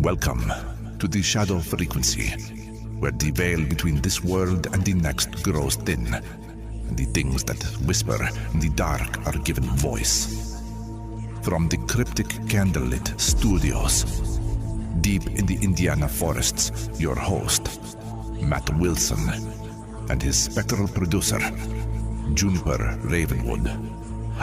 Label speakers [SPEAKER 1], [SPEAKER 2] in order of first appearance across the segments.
[SPEAKER 1] Welcome to the shadow frequency, where the veil between this world and the next grows thin, and the things that whisper in the dark are given voice. From the cryptic candlelit studios, deep in the Indiana forests, your host, Matt Wilson, and his spectral producer, Juniper Ravenwood,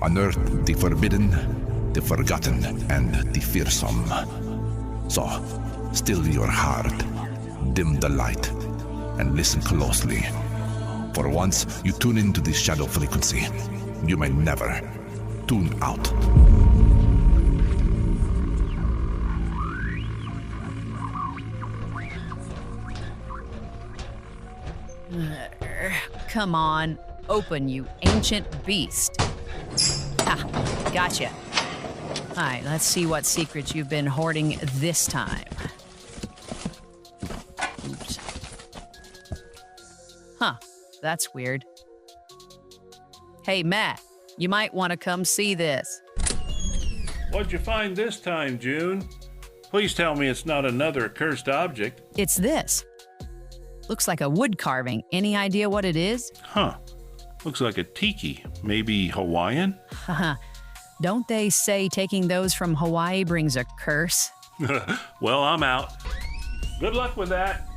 [SPEAKER 1] unearth the forbidden, the forgotten, and the fearsome. So, still your heart, dim the light, and listen closely. For once you tune into the shadow frequency, you may never tune out.
[SPEAKER 2] Come on, open, you ancient beast. Ah, gotcha. All right, let's see what secrets you've been hoarding this time. Oops. Huh, that's weird. Hey, Matt, you might want to come see this.
[SPEAKER 3] What'd you find this time, June? Please tell me it's not another cursed object.
[SPEAKER 2] It's this. Looks like a wood carving. Any idea what it is?
[SPEAKER 3] Huh. Looks like a tiki. Maybe Hawaiian?
[SPEAKER 2] Haha. Don't they say taking those from Hawaii brings a curse?
[SPEAKER 3] Well, I'm out. Good luck with that.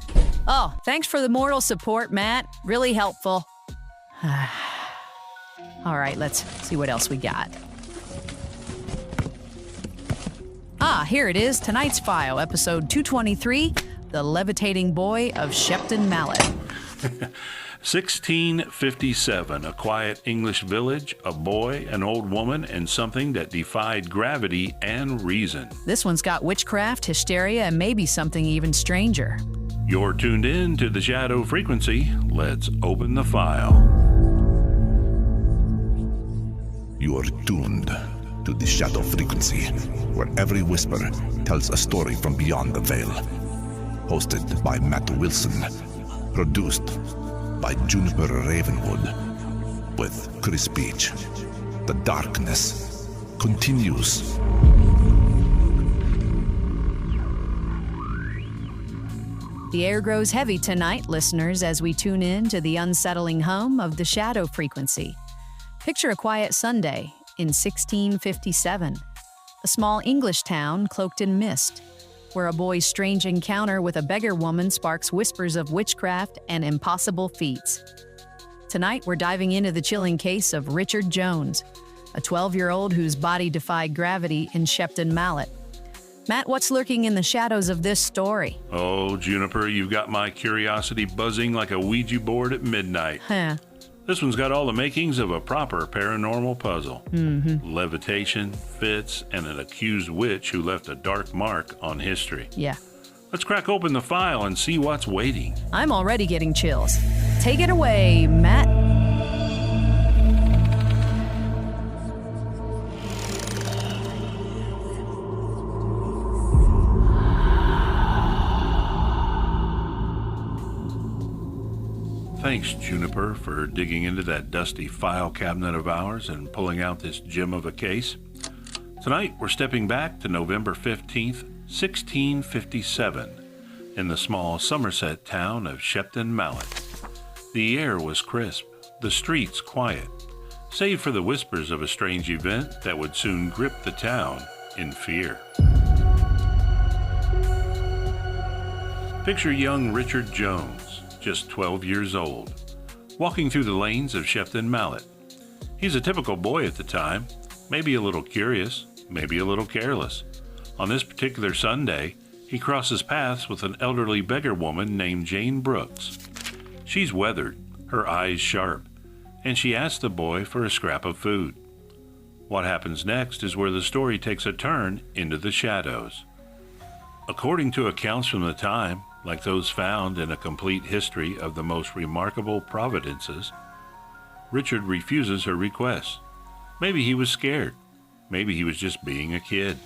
[SPEAKER 2] Oh, thanks for the moral support, Matt. Really helpful. All right, let's see what else we got. Ah, here it is. Tonight's file, episode 223, The Levitating Boy of Shepton Mallet.
[SPEAKER 3] 1657, a quiet English village, a boy, an old woman, and something that defied gravity and reason.
[SPEAKER 2] This one's got witchcraft, hysteria, and maybe something even stranger.
[SPEAKER 3] You're tuned in to the shadow frequency. Let's open the file.
[SPEAKER 1] You are tuned to the shadow frequency, where every whisper tells a story from beyond the veil. Hosted by Matt Wilson. Produced by Juniper Ravenwood. With Chris Beach. The darkness continues.
[SPEAKER 2] The air grows heavy tonight, listeners, as we tune in to the unsettling home of the shadow frequency. Picture a quiet Sunday in 1657, a small English town cloaked in mist, where a boy's strange encounter with a beggar woman sparks whispers of witchcraft and impossible feats. Tonight, we're diving into the chilling case of Richard Jones, a 12-year-old whose body defied gravity in Shepton Mallet. Matt, what's lurking in the shadows of this story?
[SPEAKER 3] Oh, Juniper, you've got my curiosity buzzing like a Ouija board at midnight.
[SPEAKER 2] Huh.
[SPEAKER 3] This one's got all the makings of a proper paranormal puzzle. Levitation, fits, and an accused witch who left a dark mark on history.
[SPEAKER 2] Yeah.
[SPEAKER 3] Let's crack open the file and see what's waiting.
[SPEAKER 2] I'm already getting chills. Take it away, Matt.
[SPEAKER 3] Thanks, Juniper, for digging into that dusty file cabinet of ours and pulling out this gem of a case. Tonight, we're stepping back to November 15th, 1657, in the small Somerset town of Shepton Mallet. The air was crisp, the streets quiet, save for the whispers of a strange event that would soon grip the town in fear. Picture young Richard Jones, just 12 years old, walking through the lanes of Shepton Mallet. He's a typical boy at the time, maybe a little curious, maybe a little careless. On this particular Sunday, he crosses paths with an elderly beggar woman named Jane Brooks. She's weathered, her eyes sharp, and she asks the boy for a scrap of food. What happens next is where the story takes a turn into the shadows. According to accounts from the time, like those found in A Complete History of the Most Remarkable Providences, Richard refuses her request. Maybe he was scared. Maybe he was just being a kid.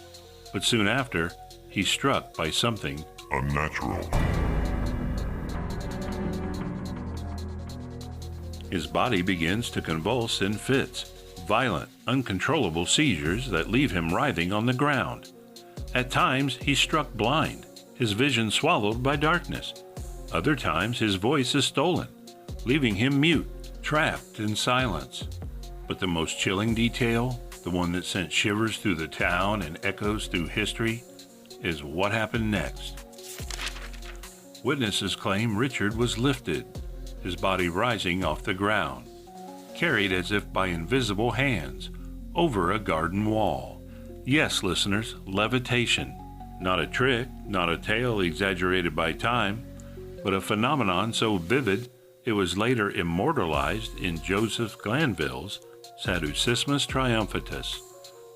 [SPEAKER 3] But soon after, he's struck by something
[SPEAKER 4] unnatural.
[SPEAKER 3] His body begins to convulse in fits, violent, uncontrollable seizures that leave him writhing on the ground. At times, he's struck blind. his vision swallowed by darkness. Other times his voice is stolen, leaving him mute, trapped in silence. But the most chilling detail, the one that sent shivers through the town and echoes through history, is what happened next. Witnesses claim Richard was lifted, his body rising off the ground, carried as if by invisible hands over a garden wall. Yes, listeners, levitation. Not a trick, not a tale exaggerated by time, but a phenomenon so vivid it was later immortalized in Joseph Glanville's Sadducismus Triumphatus,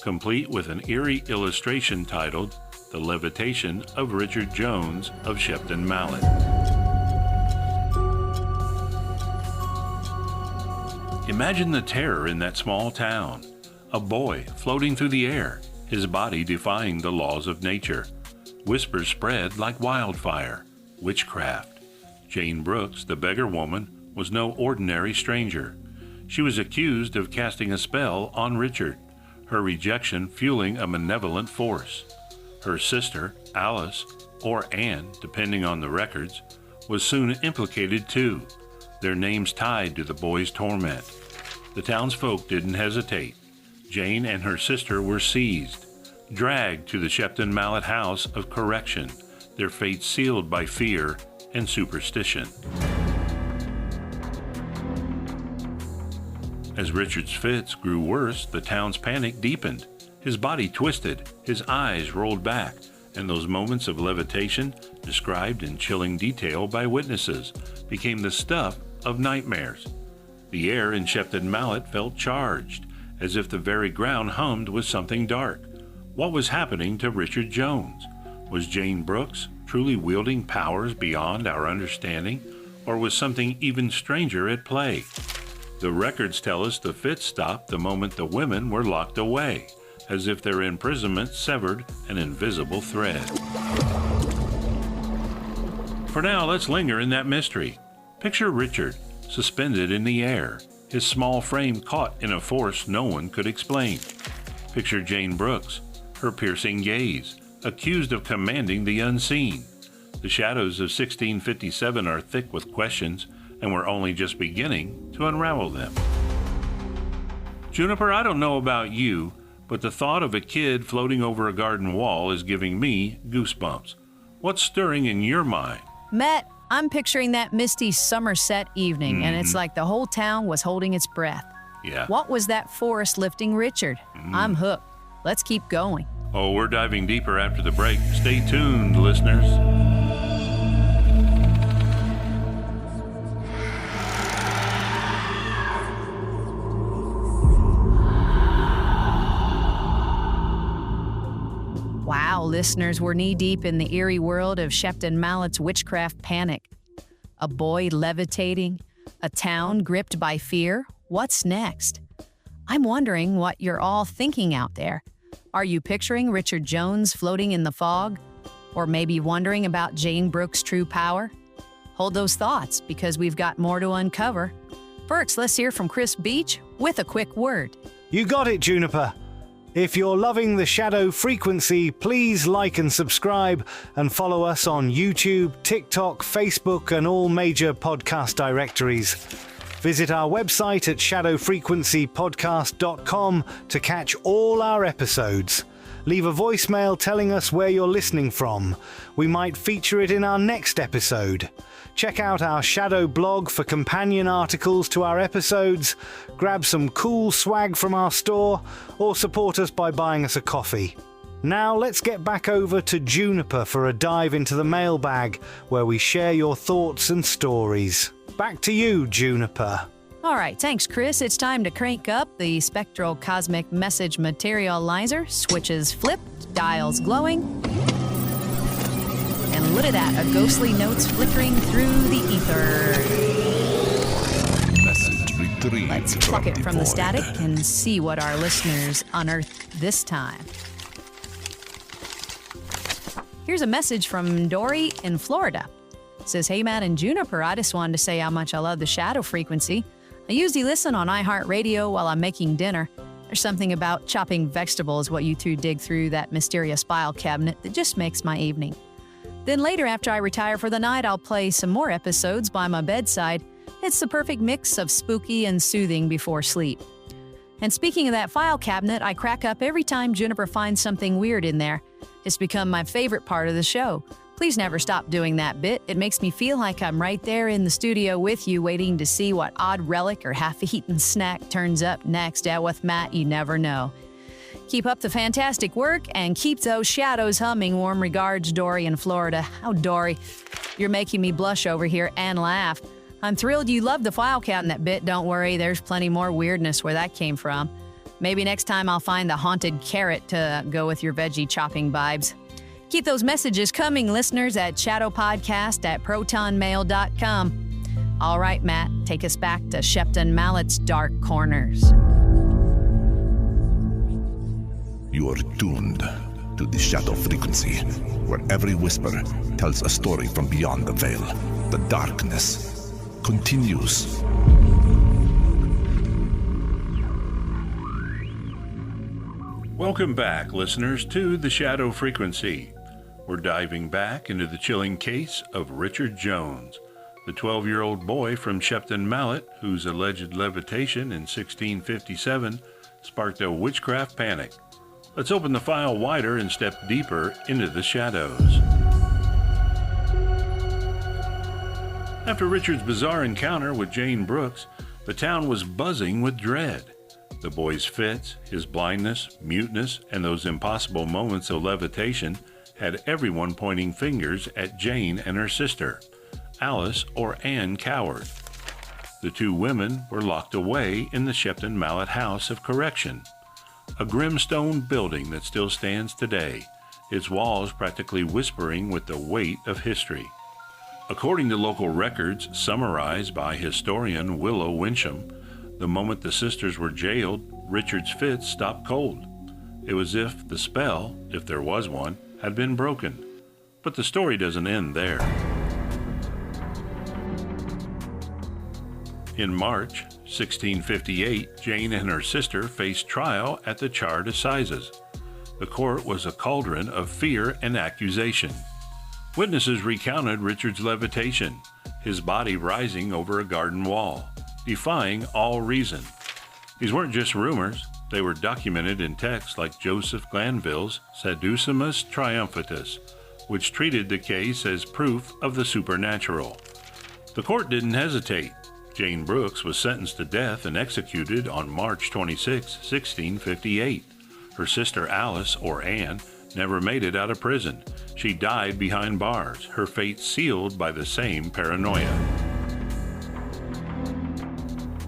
[SPEAKER 3] complete with an eerie illustration titled The Levitation of Richard Jones of Shepton Mallet. Imagine the terror in that small town. A boy floating through the air, his body defying the laws of nature. Whispers spread like wildfire. Witchcraft. Jane Brooks, the beggar woman, was no ordinary stranger. She was accused of casting a spell on Richard, her rejection fueling a malevolent force. Her sister, Alice, or Anne, depending on the records, was soon implicated too, their names tied to the boy's torment. The townsfolk didn't hesitate. Jane and her sister were seized, dragged to the Shepton Mallet House of Correction, their fate sealed by fear and superstition. As Richard's fits grew worse, the town's panic deepened. His body twisted, his eyes rolled back, and those moments of levitation, described in chilling detail by witnesses, became the stuff of nightmares. The air in Shepton Mallet felt charged, as if the very ground hummed with something dark. What was happening to Richard Jones? Was Jane Brooks truly wielding powers beyond our understanding, or was something even stranger at play? The records tell us the fits stopped the moment the women were locked away, as if their imprisonment severed an invisible thread. For now, let's linger in that mystery. Picture Richard, suspended in the air, his small frame caught in a force no one could explain. Picture Jane Brooks, her piercing gaze, accused of commanding the unseen. The shadows of 1657 are thick with questions, and we're only just beginning to unravel them. Juniper, I don't know about you, but the thought of a kid floating over a garden wall is giving me goosebumps. What's stirring in your mind?
[SPEAKER 2] Matt, I'm picturing that misty Somerset evening, and it's like the whole town was holding its breath.
[SPEAKER 3] Yeah.
[SPEAKER 2] What was that force lifting Richard? I'm hooked. Let's keep going.
[SPEAKER 3] Oh, we're diving deeper after the break. Stay tuned, listeners.
[SPEAKER 2] Wow, listeners, we're knee-deep in the eerie world of Shepton Mallet's witchcraft panic. A boy levitating, a town gripped by fear. What's next? I'm wondering what you're all thinking out there. Are you picturing Richard Jones floating in the fog? Or maybe wondering about Jane Brooks' true power? Hold those thoughts, because we've got more to uncover. First, let's hear from Chris Beach with a quick word.
[SPEAKER 4] You got it, Juniper. If you're loving the Shadow Frequency, please like and subscribe and follow us on YouTube, TikTok, Facebook, and all major podcast directories. Visit our website at shadowfrequencypodcast.com to catch all our episodes. Leave a voicemail telling us where you're listening from. We might feature it in our next episode. Check out our Shadow blog for companion articles to our episodes, grab some cool swag from our store, or support us by buying us a coffee. Now let's get back over to Juniper for a dive into the mailbag, where we share your thoughts and stories. Back to you, Juniper.
[SPEAKER 2] All right, thanks, Chris. It's time to crank up the spectral cosmic message materializer. Switches flipped, dials glowing. And look at that, a ghostly notes flickering through the ether.
[SPEAKER 1] Message retrieved.
[SPEAKER 2] Let's pluck it from the
[SPEAKER 1] void.
[SPEAKER 2] static and see what our listeners unearthed this time. Here's a message from Dory in Florida. It says, "Hey, Matt and Juniper, I just wanted to say how much I love the Shadow Frequency. I usually listen on iHeartRadio while I'm making dinner. There's something about chopping vegetables while you two dig through that mysterious file cabinet that just makes my evening. Then later, after I retire for the night, I'll play some more episodes by my bedside. It's the perfect mix of spooky and soothing before sleep. And speaking of that file cabinet, I crack up every time Juniper finds something weird in there. It's become my favorite part of the show. Please never stop doing that bit. It makes me feel like I'm right there in the studio with you, waiting to see what odd relic or half-eaten snack turns up next. With Matt, you never know. Keep up the fantastic work and keep those shadows humming. Warm regards, Dory in Florida. Oh, Dory, you're making me blush over here and laugh. I'm thrilled you love the file cabinet bit. Don't worry, there's plenty more weirdness where that came from. Maybe next time I'll find the haunted carrot to go with your veggie chopping vibes. Keep those messages coming, listeners, at shadowpodcast@protonmail.com. All right, Matt, take us back to Shepton Mallet's dark corners.
[SPEAKER 1] You are tuned to the shadow frequency, where every whisper tells a story from beyond the veil. The darkness continues.
[SPEAKER 3] Welcome back, listeners, to The Shadow Frequency. We're diving back into the chilling case of Richard Jones, the 12-year-old boy from Shepton Mallet, whose alleged levitation in 1657 sparked a witchcraft panic. Let's open the file wider and step deeper into the shadows. After Richard's bizarre encounter with Jane Brooks, the town was buzzing with dread. The boy's fits, his blindness, muteness, and those impossible moments of levitation had everyone pointing fingers at Jane and her sister, Alice or Anne Coward. The two women were locked away in the Shepton Mallet House of Correction, a grim stone building that still stands today, its walls practically whispering with the weight of history. According to local records summarized by historian Willow Winsham, the moment the sisters were jailed, Richard's fits stopped cold. It was as if the spell, if there was one, had been broken. But the story doesn't end there. In March 1658, Jane and her sister faced trial at the Charred Assizes. The court was a cauldron of fear and accusation. Witnesses recounted Richard's levitation, his body rising over a garden wall, defying all reason. These weren't just rumors, they were documented in texts like Joseph Glanville's Sadducimus Triumphatus, which treated the case as proof of the supernatural. The court didn't hesitate. Jane Brooks was sentenced to death and executed on March 26, 1658. Her sister Alice, or Anne, never made it out of prison. She died behind bars, her fate sealed by the same paranoia.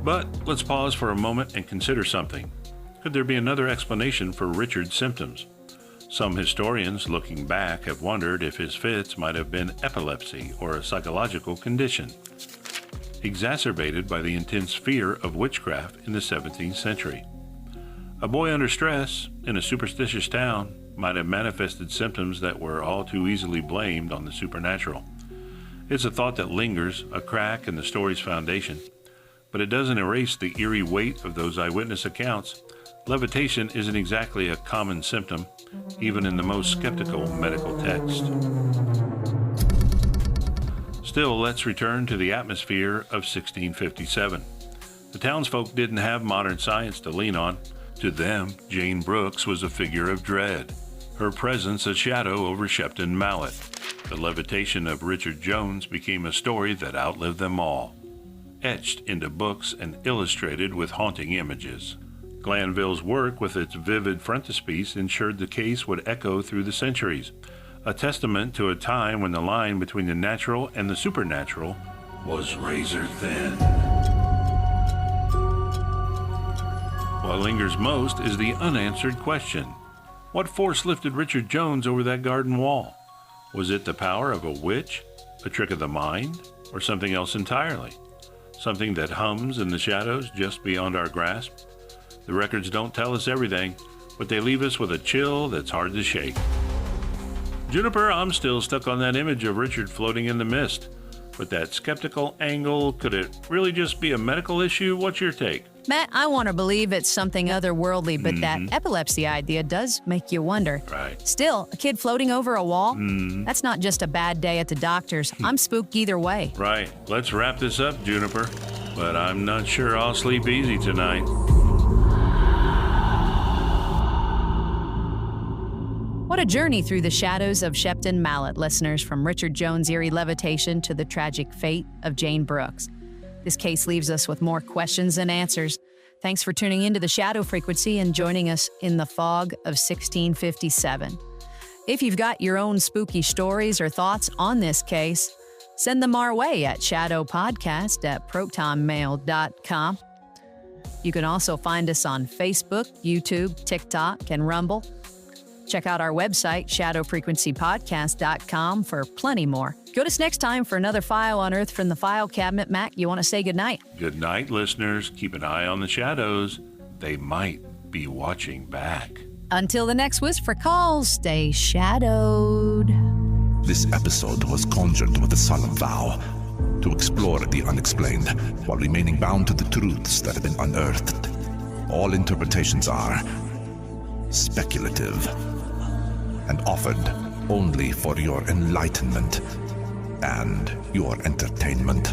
[SPEAKER 3] But let's pause for a moment and consider something. Could there be another explanation for Richard's symptoms? Some historians, looking back, have wondered if his fits might have been epilepsy or a psychological condition, exacerbated by the intense fear of witchcraft in the 17th century. A boy under stress in a superstitious town might have manifested symptoms that were all too easily blamed on the supernatural. It's a thought that lingers, a crack in the story's foundation, but it doesn't erase the eerie weight of those eyewitness accounts. Levitation isn't exactly a common symptom, even in the most skeptical medical text. Still, let's return to the atmosphere of 1657. The townsfolk didn't have modern science to lean on. To them, Jane Brooks was a figure of dread, her presence a shadow over Shepton Mallet. The levitation of Richard Jones became a story that outlived them all, etched into books and illustrated with haunting images. Glanville's work with its vivid frontispiece ensured the case would echo through the centuries, a testament to a time when the line between the natural and the supernatural was razor thin. What lingers most is the unanswered question. What force lifted Richard Jones over that garden wall? Was it the power of a witch, a trick of the mind, or something else entirely? Something that hums in the shadows just beyond our grasp? The records don't tell us everything, but they leave us with a chill that's hard to shake. Juniper, I'm still stuck on that image of Richard floating in the mist. With that skeptical angle, could it really just be a medical issue? What's your take?
[SPEAKER 2] Matt, I want to believe it's something otherworldly, but that epilepsy idea does make you wonder.
[SPEAKER 3] Right.
[SPEAKER 2] Still, a kid floating over a wall? That's not just a bad day at the doctor's. I'm spooked either way.
[SPEAKER 3] Right. Let's wrap this up, Juniper. But I'm not sure I'll sleep easy tonight.
[SPEAKER 2] What a journey through the shadows of Shepton Mallet, listeners, from Richard Jones' eerie levitation to the tragic fate of Jane Brooks. This case leaves us with more questions than answers. Thanks for tuning into the Shadow Frequency and joining us in the fog of 1657. If you've got your own spooky stories or thoughts on this case, send them our way at shadowpodcast@protonmail.com. You can also find us on Facebook, YouTube, TikTok, and Rumble. Check out our website, shadowfrequencypodcast.com, for plenty more. Join us next time for another file unearthed from the file cabinet. Mac, you want to say goodnight?
[SPEAKER 3] Good night, listeners. Keep an eye on the shadows. They might be watching back.
[SPEAKER 2] Until the next Whisper Call, stay shadowed.
[SPEAKER 1] This episode was conjured with a solemn vow to explore the unexplained while remaining bound to the truths that have been unearthed. All interpretations are speculative and offered only for your enlightenment and your entertainment.